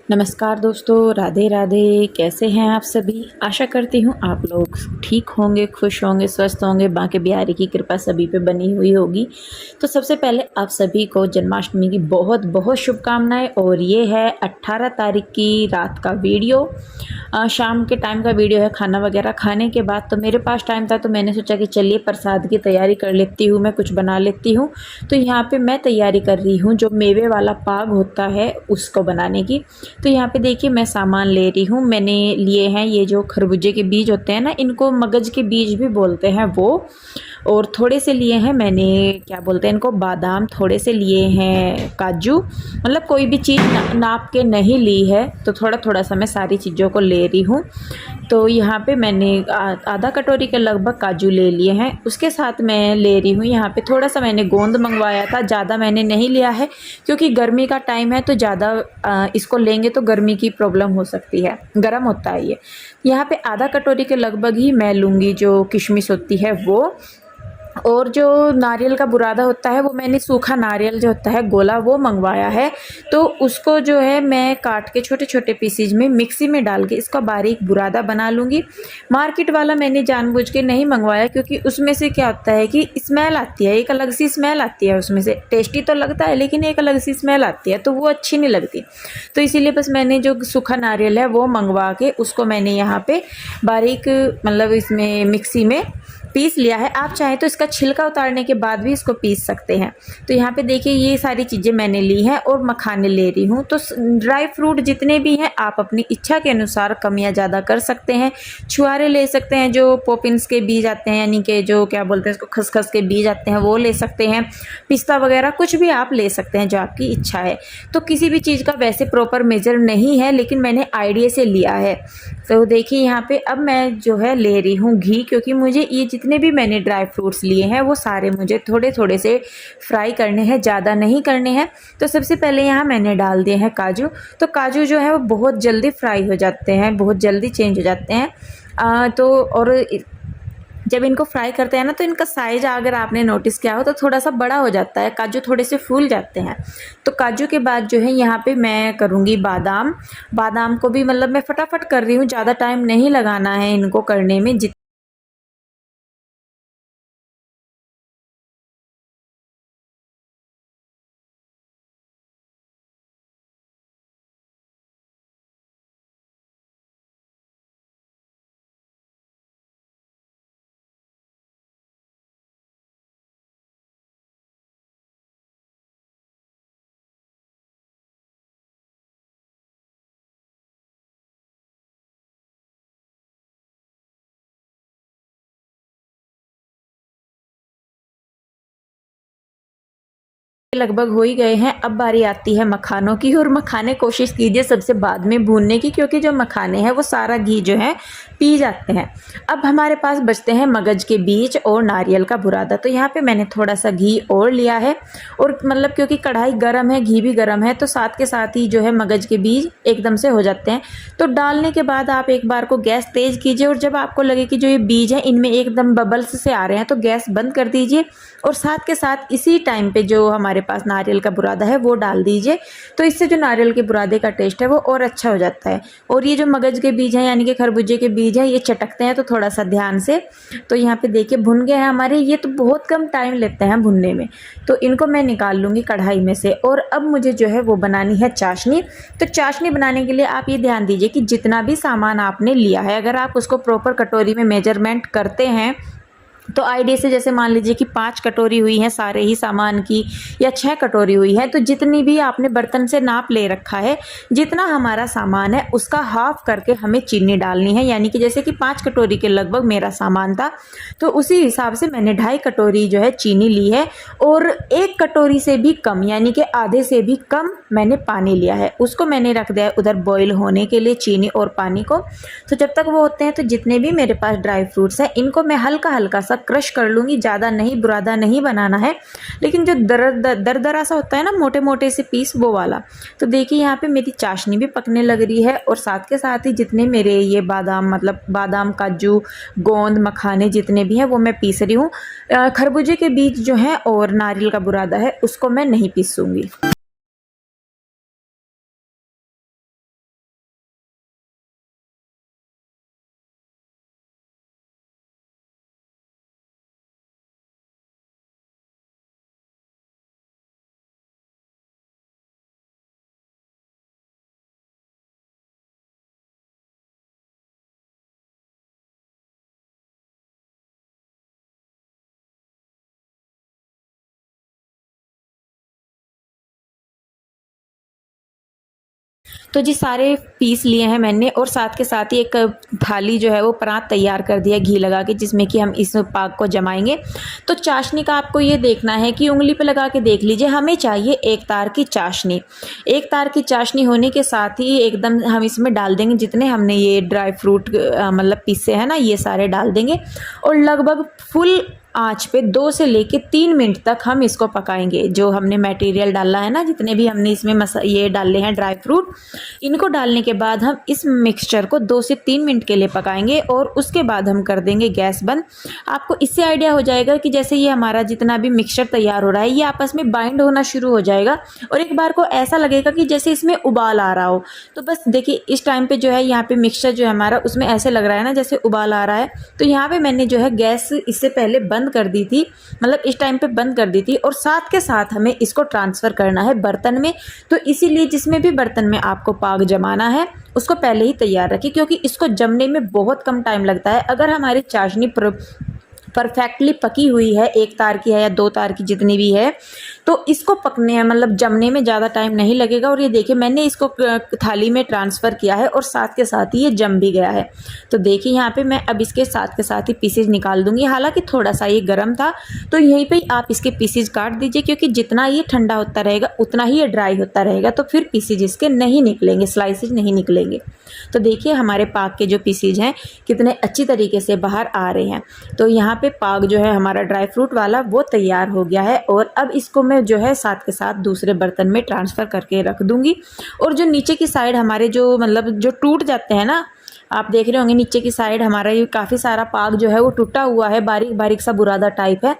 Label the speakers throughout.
Speaker 1: नमस्कार दोस्तों, राधे राधे। कैसे हैं आप सभी? आशा करती हूँ आप लोग ठीक होंगे, खुश होंगे, स्वस्थ होंगे। बांके बिहारी की कृपा सभी पे बनी हुई होगी। तो सबसे पहले आप सभी को जन्माष्टमी की बहुत बहुत शुभकामनाएं। और ये है 18 तारीख की रात का वीडियो, शाम के टाइम का वीडियो है। खाना वगैरह खाने के बाद तो मेरे पास टाइम था, तो मैंने सोचा कि चलिए प्रसाद की तैयारी कर लेती हूँ, मैं कुछ बना लेती हूँ। तो यहाँ पे मैं तैयारी कर रही हूँ जो मेवे वाला पाग होता है उसको बनाने की। तो यहाँ पे देखिए मैं सामान ले रही हूँ। मैंने लिए हैं ये जो खरबूजे के बीज होते हैं ना, इनको मगज के बीज भी बोलते हैं वो। और थोड़े से लिए हैं मैंने, क्या बोलते हैं इनको, बादाम। थोड़े से लिए हैं काजू। मतलब कोई भी चीज़ नाप के नहीं ली है, तो थोड़ा थोड़ा सा मैं सारी चीज़ों को ले रही हूँ। तो यहाँ पे मैंने आधा कटोरी के लगभग काजू ले लिए हैं। उसके साथ मैं ले रही हूँ यहाँ पे थोड़ा सा, मैंने गोंद मंगवाया था, ज़्यादा मैंने नहीं लिया है क्योंकि गर्मी का टाइम है। तो ज़्यादा इसको लेंगे तो गर्मी की प्रॉब्लम हो सकती है, गर्म होता है ये। यहाँ पे आधा कटोरी के लगभग ही मैं लूँगी जो किशमिश होती है वो। और जो नारियल का बुरादा होता है वो मैंने सूखा नारियल जो होता है गोला वो मंगवाया है। तो उसको जो है मैं काट के छोटे छोटे पीसीज में मिक्सी में डाल के इसका बारीक बुरादा बना लूँगी। मार्केट वाला मैंने जानबूझ के नहीं मंगवाया क्योंकि उसमें से क्या होता है कि स्मेल आती है, एक अलग सी स्मेल आती है उसमें से। टेस्टी तो लगता है लेकिन एक अलग सी स्मेल आती है, तो वो अच्छी नहीं लगती। तो इसीलिए बस मैंने जो सूखा नारियल है वो मंगवा के उसको मैंने यहाँ पे बारीक, मतलब इसमें मिक्सी में पीस लिया है। आप चाहें तो इसका छिलका उतारने के बाद भी इसको पीस सकते हैं। तो यहाँ पे देखिए ये सारी चीज़ें मैंने ली हैं और मखाने ले रही हूँ। तो ड्राई फ्रूट जितने भी हैं आप अपनी इच्छा के अनुसार कम या ज़्यादा कर सकते हैं। छुआरे ले सकते हैं, जो पोपिन्स के बीज आते हैं, यानी कि जो क्या बोलते हैं इसको, खसखस के बीज आते हैं, वो ले सकते हैं। पिस्ता वगैरह कुछ भी आप ले सकते हैं जो आपकी इच्छा है। तो किसी भी चीज़ का वैसे प्रॉपर मेजर नहीं है, लेकिन मैंने आइडिया से लिया है। तो देखिए यहाँ पे अब मैं जो है ले रही हूँ घी, क्योंकि मुझे ये जितने भी मैंने ड्राई फ्रूट्स लिए हैं वो सारे मुझे थोड़े थोड़े से फ्राई करने हैं, ज़्यादा नहीं करने हैं। तो सबसे पहले यहाँ मैंने डाल दिए हैं काजू। तो काजू जो है वो बहुत जल्दी फ्राई हो जाते हैं, बहुत जल्दी चेंज हो जाते हैं। तो और जब इनको फ्राई करते हैं ना, तो इनका साइज अगर आपने नोटिस किया हो तो थोड़ा सा बड़ा हो जाता है, काजू थोड़े से फूल जाते हैं। तो काजू के बाद जो है यहाँ पे मैं करूँगी बादाम। बादाम को भी मतलब मैं फटाफट कर रही हूँ, ज़्यादा टाइम नहीं लगाना है इनको करने में। लगभग हो ही गए हैं। अब बारी आती है मखानों की, और मखाने कोशिश कीजिए सबसे बाद में भूनने की, क्योंकि जो मखाने हैं वो सारा घी जो है पी जाते हैं। अब हमारे पास बचते हैं मगज के बीज और नारियल का बुरादा। तो यहाँ पे मैंने थोड़ा सा घी और लिया है, और मतलब क्योंकि कढ़ाई गर्म है, घी भी गर्म है, तो साथ के साथ ही जो है मगज के बीज एकदम से हो जाते हैं। तो डालने के बाद आप एक बार को गैस तेज़ कीजिए, और जब आपको लगे कि जो ये बीज हैं इनमें एकदम बबल्स से आ रहे हैं तो गैस बंद कर दीजिए। और साथ के साथ इसी टाइम पे जो हमारे पास नारियल का बुरादा है वो डाल दीजिए। तो इससे जो नारियल के बुरादे का टेस्ट है वो और अच्छा हो जाता है। और ये जो मगज के बीज हैं यानी कि खरबूजे के बीज हैं, ये चटकते हैं, तो थोड़ा सा ध्यान से। तो यहाँ पे देखिए भुन गए हैं हमारे, ये तो बहुत कम टाइम लेते हैं भुनने में। तो इनको मैं निकाल लूँगी कढ़ाई में से। और अब मुझे जो है वो बनानी है चाशनी। तो चाशनी बनाने के लिए आप ये ध्यान दीजिए कि जितना भी सामान आपने लिया है, अगर आप उसको प्रॉपर कटोरी में मेजरमेंट करते हैं, तो आइडिया से जैसे मान लीजिए कि 5 कटोरी हुई हैं सारे ही सामान की, या 6 कटोरी हुई है, तो जितनी भी आपने बर्तन से नाप ले रखा है, जितना हमारा सामान है उसका हाफ करके हमें चीनी डालनी है। यानी कि जैसे कि 5 कटोरी के लगभग मेरा सामान था, तो उसी हिसाब से मैंने 2.5 कटोरी जो है चीनी ली है। और 1 कटोरी से भी कम, यानी कि आधे से भी कम मैंने पानी लिया है। उसको मैंने रख दिया है उधर बॉईल होने के लिए, चीनी और पानी को। तो जब तक वो होते हैं, तो जितने भी मेरे पास ड्राई फ्रूट्स हैं इनको मैं हल्का हल्का सा क्रश कर लूँगी। ज़्यादा नहीं, बुरादा नहीं बनाना है, लेकिन जो दरदरा सा होता है ना, मोटे मोटे से पीस, वो वाला। तो देखिए यहाँ पे मेरी चाशनी भी पकने लग रही है, और साथ के साथ ही जितने मेरे ये बादाम, मतलब बादाम, काजू, गोंद, मखाने जितने भी हैं वो मैं पीस रही हूँ। खरबूजे के बीज जो हैं और नारियल का बुरादा है उसको मैं नहीं पीसूँगी। तो जी सारे पीस लिए हैं मैंने और साथ के साथ ही एक थाली जो है वो परात तैयार कर दिया घी लगा के, जिसमें कि हम इस पाक को जमाएंगे। तो चाशनी का आपको ये देखना है कि उंगली पे लगा के देख लीजिए, हमें चाहिए एक तार की चाशनी। एक तार की चाशनी होने के साथ ही एकदम हम इसमें डाल देंगे जितने हमने ये ड्राई फ्रूट मतलब पीसे हैं ना, ये सारे डाल देंगे और लगभग फुल आंच पे 2 से लेके 3 मिनट तक हम इसको पकाएंगे। जो हमने मटेरियल डाला है ना, जितने भी हमने इसमें ये डाले हैं ड्राई फ्रूट, इनको डालने के बाद हम इस मिक्सचर को 2 से 3 मिनट के लिए पकाएंगे और उसके बाद हम कर देंगे गैस बंद। आपको इससे आइडिया हो जाएगा कि जैसे ये हमारा जितना भी मिक्सचर तैयार हो रहा है ये आपस में बाइंड होना शुरू हो जाएगा और एक बार को ऐसा लगेगा कि जैसे इसमें उबाल आ रहा हो। तो बस देखिए इस टाइम पे जो है यहाँ पे मिक्सचर जो है हमारा उसमें ऐसे लग रहा है ना जैसे उबाल आ रहा है। तो यहाँ पे मैंने जो है गैस इससे पहले बंद कर दी थी, मतलब इस टाइम पे बंद कर दी थी और साथ के साथ हमें इसको ट्रांसफ़र करना है बर्तन में। तो इसीलिए जिसमें भी बर्तन में आपको पाक जमाना है उसको पहले ही तैयार रखिए, क्योंकि इसको जमने में बहुत कम टाइम लगता है। अगर हमारी चाशनी परफेक्टली पकी हुई है, एक तार की है या 2 तार की जितनी भी है, तो इसको पकने मतलब जमने में ज़्यादा टाइम नहीं लगेगा। और ये देखिए मैंने इसको थाली में ट्रांसफ़र किया है और साथ के साथ ही ये जम भी गया है। तो देखिए यहाँ पे मैं अब इसके साथ के साथ ही पीसेज निकाल दूँगी। हालांकि थोड़ा सा ये गर्म था तो यहीं पे ही आप इसके पीसेज काट दीजिए, क्योंकि जितना ये ठंडा होता रहेगा उतना ही ये ड्राई होता रहेगा, तो फिर पीसेज इसके नहीं निकलेंगे, स्लाइसेज नहीं निकलेंगे। तो देखिए हमारे पाक के जो पीसेज हैं कितने अच्छी तरीके से बाहर आ रहे हैं। तो यहाँ पे पाक जो है हमारा ड्राई फ्रूट वाला वो तैयार हो गया है और अब इसको मैं जो है साथ के साथ दूसरे बर्तन में ट्रांसफ़र करके रख दूँगी। और जो नीचे की साइड हमारे जो मतलब जो टूट जाते हैं ना, आप देख रहे होंगे नीचे की साइड हमारा ये काफ़ी सारा पाक जो है वो टूटा हुआ है, बारीक बारीक सा बुरादा टाइप है।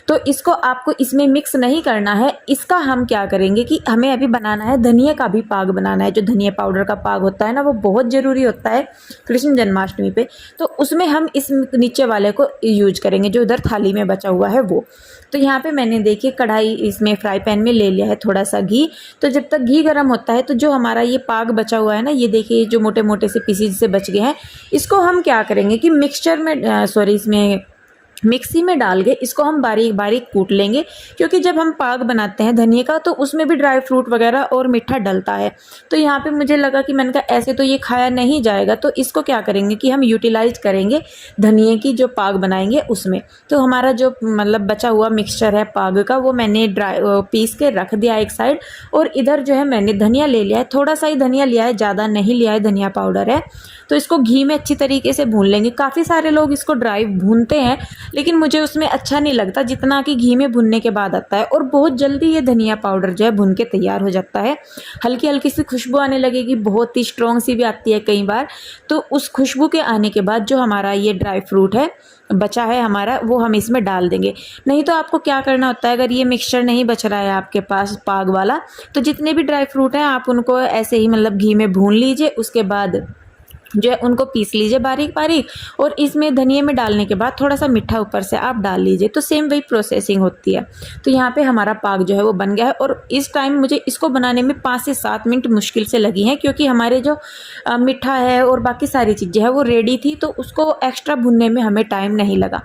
Speaker 1: तो इसको आपको इसमें मिक्स नहीं करना है। इसका हम क्या करेंगे कि हमें अभी बनाना है धनिया का भी पाक बनाना है। जो धनिया पाउडर का पाक होता है ना वो बहुत ज़रूरी होता है कृष्ण जन्माष्टमी पे। तो उसमें हम इस नीचे वाले को यूज करेंगे, जो उधर थाली में बचा हुआ है वो। तो यहाँ पे मैंने देखिए कढ़ाई इसमें फ्राई पैन में ले लिया है थोड़ा सा घी। तो जब तक घी गर्म होता है तो जो हमारा ये पाक बचा हुआ है ना, ये देखिए जो मोटे मोटे से पीसेज से बच गए हैं, इसको हम क्या करेंगे कि मिक्सचर में इसमें मिक्सी में डाल के इसको हम बारीक बारीक कूट लेंगे। क्योंकि जब हम पाक बनाते हैं धनिया का तो उसमें भी ड्राई फ्रूट वगैरह और मीठा डलता है। तो यहाँ पे मुझे लगा कि मैंने कहा ऐसे तो ये खाया नहीं जाएगा, तो इसको क्या करेंगे कि हम यूटिलाइज करेंगे धनिया की जो पाक बनाएंगे उसमें। तो हमारा जो मतलब बचा हुआ मिक्सचर है पाक का वो मैंने पीस के रख दिया एक साइड। और इधर जो है मैंने धनिया ले लिया है, थोड़ा सा ही धनिया लिया है, ज़्यादा नहीं लिया है, धनिया पाउडर है। तो इसको घी में अच्छी तरीके से भून लेंगे। काफ़ी सारे लोग इसको ड्राई भूनते हैं, लेकिन मुझे उसमें अच्छा नहीं लगता जितना कि घी में भुनने के बाद आता है। और बहुत जल्दी ये धनिया पाउडर जो है भुन के तैयार हो जाता है। हल्की हल्की सी खुशबू आने लगेगी, बहुत ही स्ट्रॉन्ग सी भी आती है कई बार। तो उस खुशबू के आने के बाद जो हमारा ये ड्राई फ्रूट है बचा है हमारा, वो हम इसमें डाल देंगे। नहीं तो आपको क्या करना होता है, अगर ये मिक्सचर नहीं बच रहा है आपके पास पाक वाला, तो जितने भी ड्राई फ्रूट हैं आप उनको ऐसे ही मतलब घी में भून लीजिए। उसके बाद जो है उनको पीस लीजिए बारीक बारीक और इसमें धनिया में डालने के बाद थोड़ा सा मीठा ऊपर से आप डाल लीजिए। तो सेम वही प्रोसेसिंग होती है। तो यहाँ पे हमारा पाक जो है वो बन गया है और इस टाइम मुझे इसको बनाने में 5 से 7 मिनट मुश्किल से लगी हैं, क्योंकि हमारे जो मीठा है और बाकी सारी चीज़ें हैं वो रेडी थी, तो उसको एक्स्ट्रा भुनने में हमें टाइम नहीं लगा।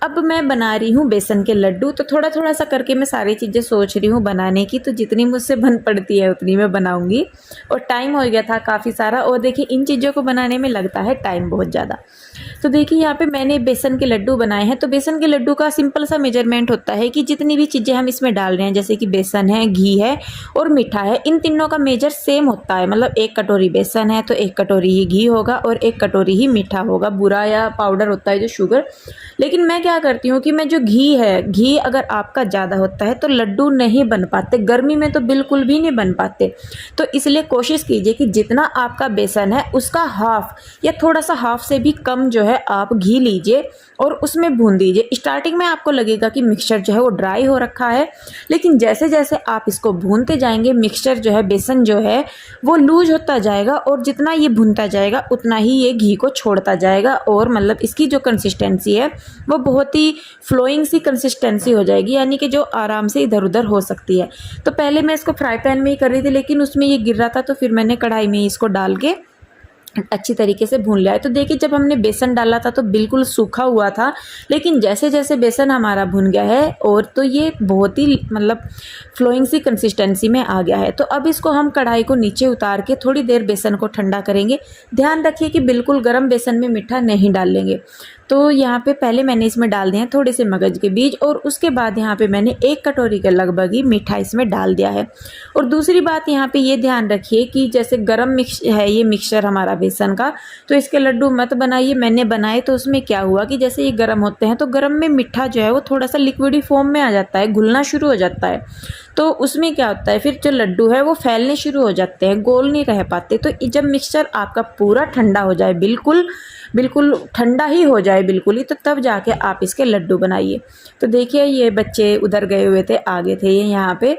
Speaker 1: अब मैं बना रही हूँ बेसन के लड्डू। तो थोड़ा थोड़ा सा करके मैं सारी चीज़ें सोच रही हूँ बनाने की, तो जितनी मुझसे बन पड़ती है उतनी मैं बनाऊँगी। और टाइम हो गया था काफ़ी सारा, और देखिए इन चीज़ों को बनाने में लगता है टाइम बहुत ज़्यादा। तो देखिए यहाँ पे मैंने बेसन के लड्डू बनाए हैं। तो बेसन के लड्डू का सिंपल सा मेजरमेंट होता है कि जितनी भी चीज़ें हम इसमें डाल रहे हैं, जैसे कि बेसन है, घी है और मीठा है, इन तीनों का मेजर सेम होता है। मतलब 1 कटोरी बेसन है तो 1 कटोरी ही घी होगा और 1 कटोरी ही मीठा होगा, बुरा या पाउडर होता है जो शुगर। लेकिन मैं क्या करती हूँ कि मैं जो घी अगर आपका ज़्यादा होता है तो लड्डू नहीं बन पाते, गर्मी में तो बिल्कुल भी नहीं बन पाते। तो इसलिए कोशिश कीजिए कि जितना आपका बेसन है उसका हाफ या थोड़ा सा हाफ से भी कम जो है आप घी लीजिए और उसमें भून दीजिए। स्टार्टिंग में आपको लगेगा कि मिक्सचर जो है वो ड्राई हो रखा है, लेकिन जैसे जैसे आप इसको भूनते जाएंगे मिक्सचर जो है, बेसन जो है वो लूज होता जाएगा और जितना ये भूनता जाएगा उतना ही ये घी को छोड़ता जाएगा। और मतलब इसकी जो कंसिस्टेंसी है वो बहुत ही फ्लोइंग सी कंसिस्टेंसी हो जाएगी, यानी कि जो आराम से इधर उधर हो सकती है। तो पहले मैं इसको फ्राई पैन में ही कर रही थी, लेकिन उसमें ये गिर रहा था, तो फिर मैंने कढ़ाई में इसको डाल के अच्छी तरीके से भून लिया है। तो देखिए जब हमने बेसन डाला था तो बिल्कुल सूखा हुआ था, लेकिन जैसे जैसे बेसन हमारा भुन गया है और तो ये बहुत ही मतलब फ्लोइंग सी कंसिस्टेंसी में आ गया है। तो अब इसको हम कढ़ाई को नीचे उतार के थोड़ी देर बेसन को ठंडा करेंगे। ध्यान रखिए कि बिल्कुल गर्म बेसन में मीठा नहीं डालेंगे। तो यहाँ पे पहले मैंने इसमें डाल दिए हैं थोड़े से मगज के बीज, और उसके बाद यहाँ पे मैंने 1 कटोरी के लगभग ही मीठा इसमें डाल दिया है। और दूसरी बात यहाँ पे ये ध्यान रखिए कि जैसे गरम मिक्स है ये मिक्सचर हमारा बेसन का, तो इसके लड्डू मत बनाइए। मैंने बनाए तो उसमें क्या हुआ कि जैसे ये गर्म होते हैं तो गर्म में मीठा जो है वो थोड़ा सा लिक्विडी फॉर्म में आ जाता है, घुलना शुरू हो जाता है। तो उसमें क्या होता है फिर जो लड्डू है वो फैलने शुरू हो जाते हैं, गोल नहीं रह पाते। तो जब मिक्सचर आपका पूरा ठंडा हो जाए, बिल्कुल बिल्कुल ठंडा ही हो जाए बिल्कुल ही, तो तब जाके आप इसके लड्डू बनाइए। तो देखिए ये बच्चे उधर गए हुए थे, आगे थे ये यहाँ पे,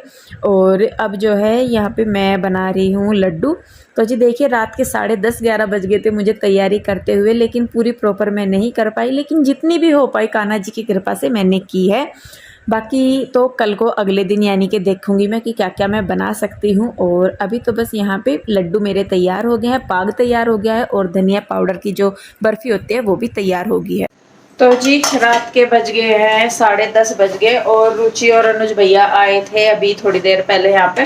Speaker 1: और अब जो है यहाँ पे मैं बना रही हूँ लड्डू। तो जी देखिए रात के 10:30-11 बज गए थे मुझे तैयारी करते हुए, लेकिन पूरी प्रॉपर मैं नहीं कर पाई, लेकिन जितनी भी हो पाई कान्हा जी की कृपा से मैंने की है। बाकी तो कल को अगले दिन यानी कि देखूंगी मैं कि क्या क्या मैं बना सकती हूँ। और अभी तो बस यहाँ पे लड्डू मेरे तैयार हो गए हैं, पाग तैयार हो गया है, और धनिया पाउडर की जो बर्फ़ी होती है वो भी तैयार हो गई है। तो जी रात के बज गए हैं 10:30 बज गए, और रुचि और अनुज भैया आए थे अभी थोड़ी देर पहले यहाँ पे।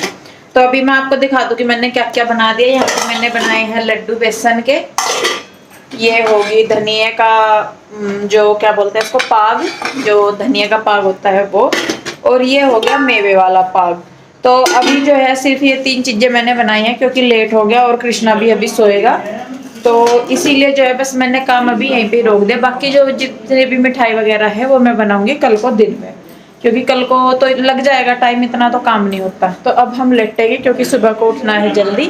Speaker 1: तो अभी मैं आपको दिखा दूँ कि मैंने क्या क्या बना दिया। यहाँ पे मैंने बनाए हैं लड्डू बेसन के, ये होगी धनिया का जो क्या बोलते हैं इसको पाग, जो धनिया का पाग होता है वो, और ये हो गया मेवे वाला पाग। तो अभी जो है सिर्फ ये 3 चीज़ें मैंने बनाई हैं क्योंकि लेट हो गया और कृष्णा भी अभी सोएगा, तो इसीलिए जो है बस मैंने काम अभी यहीं पे रोक दिया। बाकी जो जितने भी मिठाई वगैरह है वो मैं बनाऊंगी कल को दिन में, क्योंकि कल को तो लग जाएगा टाइम, इतना तो काम नहीं होता। तो अब हम लेटेंगे क्योंकि सुबह को उठना है जल्दी।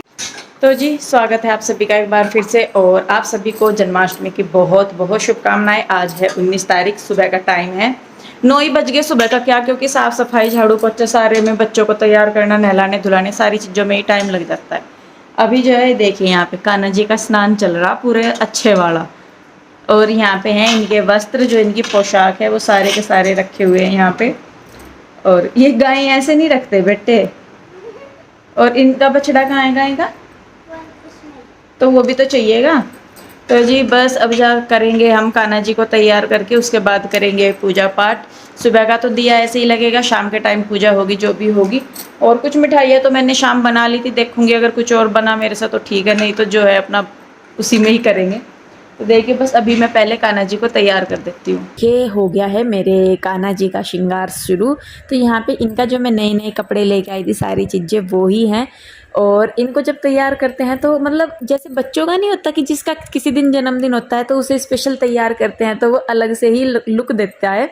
Speaker 1: तो जी स्वागत है आप सभी का एक बार फिर से, और आप सभी को जन्माष्टमी की बहुत बहुत शुभकामनाएं। आज है 19 तारीख, सुबह का टाइम है 9 ही बज गए। सुबह का क्या, क्योंकि साफ़ सफाई झाड़ू पोछा सारे में, बच्चों को तैयार करना, नहलाने धुलाने सारी चीज़ों में ही टाइम लग जाता है। अभी जो है देखिए यहाँ पे कान्हा जी का स्नान चल रहा पूरे अच्छे वाला, और यहाँ पे हैं इनके वस्त्र, जो इनकी पोशाक है वो सारे के सारे रखे हुए हैं यहाँ पे। और ये गाय ऐसे नहीं रखते बेटे, और इनका बछड़ा कहाँ है गाय का, तो वो भी तो चाहिएगा। तो जी बस अब जा करेंगे हम कान्हा जी को तैयार करके, उसके बाद करेंगे पूजा पाठ। सुबह का तो दिया ऐसे ही लगेगा, शाम के टाइम पूजा होगी जो भी होगी। और कुछ मिठाइयाँ तो मैंने शाम बना ली थी, देखूंगी अगर कुछ और बना मेरे साथ तो ठीक है, नहीं तो जो है अपना उसी में ही करेंगे। तो देखिए बस अभी मैं पहले कान्हा जी को तैयार कर देती हूँ। ये हो गया है मेरे कान्हा जी का श्रृंगार शुरू। तो यहाँ पे इनका जो मैं नए नए कपड़े लेके आई थी सारी चीज़ें वो ही हैं, और इनको जब तैयार करते हैं तो मतलब जैसे बच्चों का नहीं होता कि जिसका किसी दिन जन्मदिन होता है तो उसे स्पेशल तैयार करते हैं तो वो अलग से ही लुक देता है।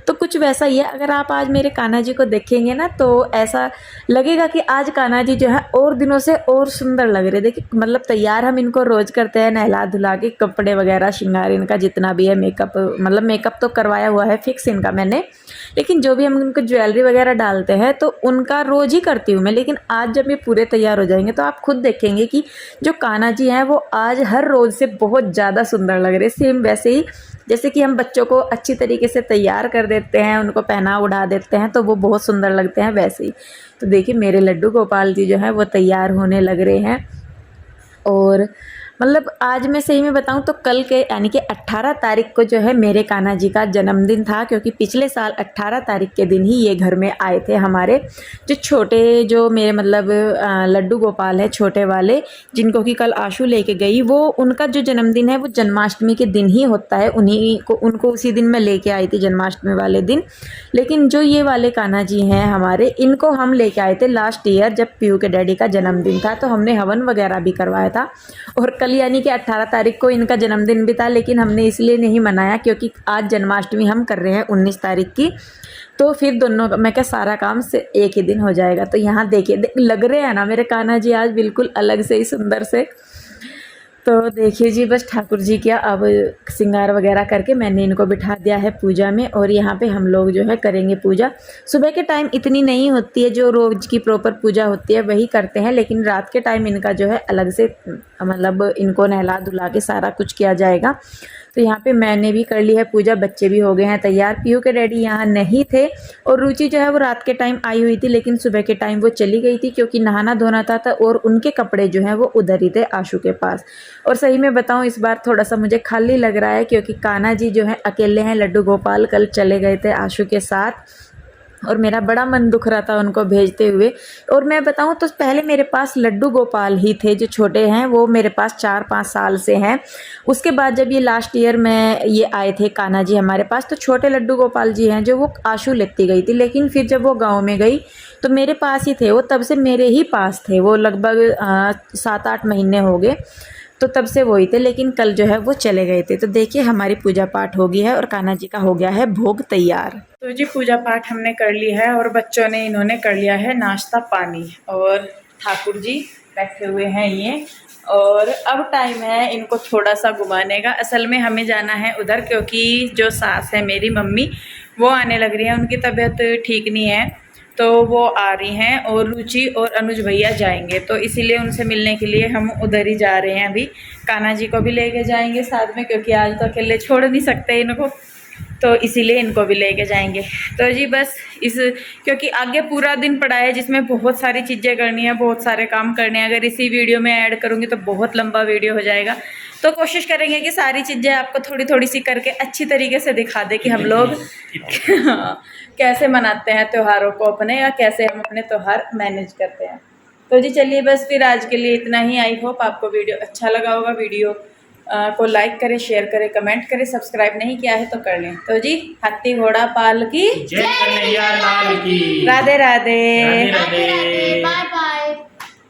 Speaker 1: तो कुछ वैसा ही है, अगर आप आज मेरे कान्हा जी को देखेंगे ना तो ऐसा लगेगा कि आज कान्हा जी जो है और दिनों से और सुंदर लग रहे। देखिए मतलब तैयार हम इनको रोज़ करते हैं, नहला धुला के, कपड़े वगैरह श्रृंगार इनका जितना भी है, मेकअप मतलब मेकअप तो करवाया हुआ है फिक्स इनका मैंने, लेकिन जो भी हम इनको ज्वेलरी वगैरह डालते हैं तो उनका रोज़ ही करती हूँ मैं। लेकिन आज जब ये पूरे तैयार हो जाएंगे तो आप खुद देखेंगे कि जो कान्हा जी हैं वो आज हर रोज़ से बहुत ज़्यादा सुंदर लग रहे। सेम वैसे ही जैसे कि हम बच्चों को अच्छी तरीके से तैयार कर देते हैं, उनको पहना उड़ा देते हैं तो वो बहुत सुंदर लगते हैं, वैसे ही। तो देखिए मेरे लड्डू गोपाल जी जो हैं वो तैयार होने लग रहे हैं। और मतलब आज मैं सही में बताऊं तो कल के यानी कि 18 तारीख को जो है मेरे कान्हा जी का जन्मदिन था, क्योंकि पिछले साल 18 तारीख के दिन ही ये घर में आए थे हमारे जो छोटे, जो मेरे मतलब लड्डू गोपाल है छोटे वाले, जिनको कि कल आशु लेके गई, वो उनका जो जन्मदिन है वो जन्माष्टमी के दिन ही होता है। उन्हीं को उनको उसी दिन मैं लेके आई थी जन्माष्टमी वाले दिन। लेकिन जो ये वाले कान्हा जी हैं हमारे, इनको हम लेके आए थे लास्ट ईयर जब पीयू के डैडी का जन्मदिन था, तो हमने हवन वगैरह भी करवाया था। और कल यानी कि 18 तारीख को इनका जन्मदिन भी था, लेकिन हमने इसलिए नहीं मनाया क्योंकि आज जन्माष्टमी हम कर रहे हैं 19 तारीख की, तो फिर दोनों मैं क्या सारा काम से एक ही दिन हो जाएगा। तो यहाँ देखिए लग रहे हैं ना मेरे कान्हा जी आज बिल्कुल अलग से ही सुंदर से। तो देखिए जी बस ठाकुर जी क्या अब श्रृंगार वगैरह करके मैंने इनको बिठा दिया है पूजा में, और यहाँ पे हम लोग जो है करेंगे पूजा। सुबह के टाइम इतनी नहीं होती है, जो रोज़ की प्रॉपर पूजा होती है वही करते हैं, लेकिन रात के टाइम इनका जो है अलग से मतलब इनको नहला धुला के सारा कुछ किया जाएगा। तो यहाँ पे मैंने भी कर ली है पूजा, बच्चे भी हो गए हैं तैयार। पीयू के डैडी यहाँ नहीं थे, और रुचि जो है वो रात के टाइम आई हुई थी, लेकिन सुबह के टाइम वो चली गई थी क्योंकि नहाना धोना था और उनके कपड़े जो हैं वो उधर ही थे आशु के पास। और सही में बताऊं इस बार थोड़ा सा मुझे खाली लग रहा है, क्योंकि कान्हा जी जो है अकेले हैं, लड्डू गोपाल कल चले गए थे आशु के साथ और मेरा बड़ा मन दुख रहा था उनको भेजते हुए। और मैं बताऊं तो पहले मेरे पास लड्डू गोपाल ही थे जो छोटे हैं, वो मेरे पास 4-5 साल से हैं। उसके बाद जब ये लास्ट ईयर में ये आए थे कान्हा जी हमारे पास, तो छोटे लड्डू गोपाल जी हैं जो वो आशु लेती गई थी, लेकिन फिर जब वो गाँव में गई तो मेरे पास ही थे वो, तब से मेरे ही पास थे वो, लगभग 7-8 महीने हो गए, तो तब से वही थे। लेकिन कल जो है वो चले गए थे। तो देखिए हमारी पूजा पाठ हो गई है और कान्हा जी का हो गया है भोग तैयार। तो जी पूजा पाठ हमने कर ली है और बच्चों ने इन्होंने कर लिया है नाश्ता पानी, और ठाकुर जी बैठे हुए हैं ये। और अब टाइम है इनको थोड़ा सा घुमाने का। असल में हमें जाना है उधर, क्योंकि जो सास है मेरी मम्मी वो आने लग रही है, उनकी तबीयत ठीक नहीं है, तो वो आ रही हैं और रुचि और अनुज भैया जाएंगे, तो इसीलिए उनसे मिलने के लिए हम उधर ही जा रहे हैं। अभी कान्हा जी को भी लेके जाएंगे साथ में, क्योंकि आज तो अकेले छोड़ नहीं सकते इनको, तो इसीलिए इनको भी लेके जाएंगे। तो जी बस क्योंकि आगे पूरा दिन पड़ा है जिसमें बहुत सारी चीज़ें करनी है, बहुत सारे काम करने हैं। अगर इसी वीडियो में ऐड करूँगी तो बहुत लंबा वीडियो हो जाएगा, तो कोशिश करेंगे कि सारी चीज़ें आपको थोड़ी थोड़ी सी करके अच्छी तरीके से दिखा दे कि हम लोग कैसे मनाते हैं त्योहारों को अपने, या कैसे हम अपने त्यौहार मैनेज करते हैं। तो जी चलिए बस फिर आज के लिए इतना ही। आई होप आपको वीडियो अच्छा लगा होगा। वीडियो को लाइक करें, शेयर करें, कमेंट करें, सब्सक्राइब नहीं किया है तो कर लें। तो जी हाथी घोड़ा पाल की जय, कन्हैया लाल की, राधे राधे, राधे राधे, बाय बाय।